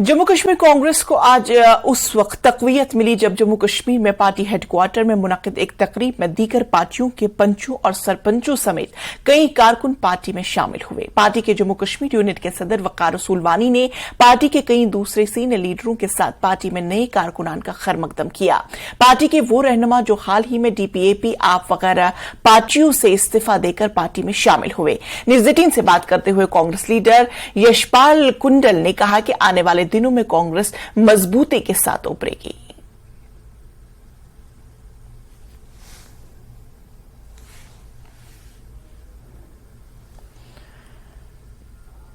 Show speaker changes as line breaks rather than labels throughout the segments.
जम्मू कश्मीर कांग्रेस को आज उस वक्त तकवीयत मिली जब जम्मू कश्मीर में पार्टी हेडक्वार्टर में मुनक्किद एक तकरीब में दीगर पार्टियों के पंचों और सरपंचों समेत कई कारकुन पार्टी में शामिल हुए। पार्टी के जम्मू कश्मीर यूनिट के सदर वकार रसूल वानी ने पार्टी के कई दूसरे सीनियर लीडरों के साथ पार्टी में नए कारकुनान का खैरमकदम किया। पार्टी के वो रहनुमा जो हाल ही में डीपीएपी आप वगैरह पार्टियों से इस्तीफा देकर पार्टी में शामिल हुए। न्यूज़ 18 से बात करते हुए कांग्रेस लीडर यशपाल कुंडल ने कहा कि आने वाले दिनों में कांग्रेस मजबूती के साथ उभरेगी।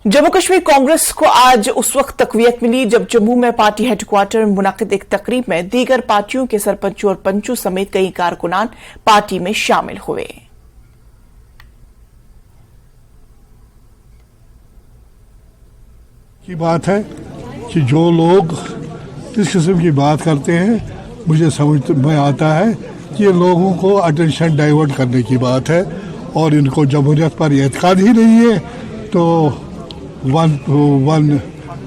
जम्मू कश्मीर कांग्रेस को आज उस वक्त तकवीयत मिली जब जम्मू में पार्टी हेडक्वार्टर में मुनक्किद एक तकरीब में दीगर पार्टियों के सरपंचों और पंचों समेत कई कारकुनान पार्टी में शामिल हुए।
की बात है कि जो लोग इस किस्म की बात करते हैं, मुझे समझ में आता है कि ये लोगों को अटेंशन डाइवर्ट करने की बात है और इनको जमहूरियत पर एतकाद ही नहीं है, तो वन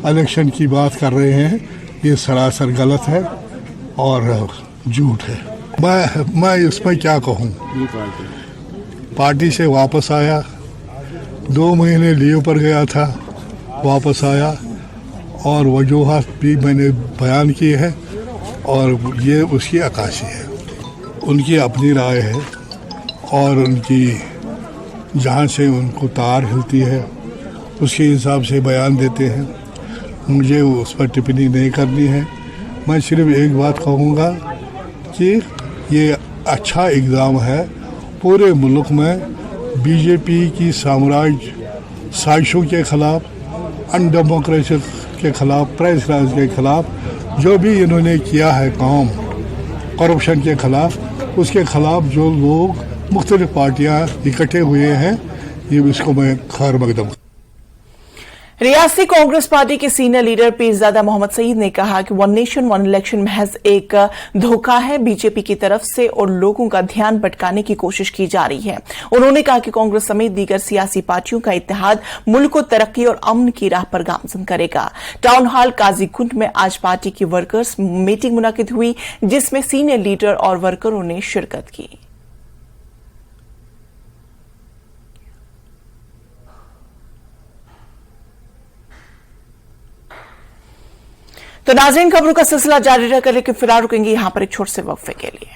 इलेक्शन की बात कर रहे हैं। ये सरासर गलत है और झूठ है। मैं इसमें क्या कहूँ, पार्टी से वापस आया, 2 महीने लीव पर गया था, वापस आया और वजूहात भी मैंने बयान की है और ये उसकी अक्कासी है। उनकी अपनी राय है और उनकी जहाँ से उनको तार हिलती है उसके हिसाब से बयान देते हैं। मुझे उस पर टिप्पणी नहीं करनी है। मैं सिर्फ एक बात कहूँगा कि ये अच्छा इक़दाम है पूरे मुल्क में बीजेपी की साम्राज्य साजिशों के खिलाफ, अनडेमोक्रेटिक के खिलाफ, प्रेस राज के खिलाफ जो भी इन्होंने किया है काम करप्शन के खिलाफ, उसके खिलाफ जो लोग मुख्तलिफ पार्टियां इकट्ठे हुए हैं, ये इसको मैं खैर मकदम।
रियासती कांग्रेस पार्टी के सीनियर लीडर पीरजादा मोहम्मद सईद ने कहा कि वन नेशन वन इलेक्शन महज एक धोखा है, बीजेपी की तरफ से और लोगों का ध्यान भटकाने की कोशिश की जा रही है। उन्होंने कहा कि कांग्रेस समेत दीगर सियासी पार्टियों का इत्तेहाद मुल्क को तरक्की और अमन की राह पर गामजन करेगा। टाउन हॉल काजीकुंड में आज पार्टी की वर्कर्स मीटिंग मुनक्किद हुई जिसमें सीनियर लीडर और वर्करों ने शिरकत की। तो नाज़रीन, खबरों का सिलसिला जारी रहेगा, लेकिन फिलहाल रुकेंगे यहां पर एक छोटे से वक्फे के लिए।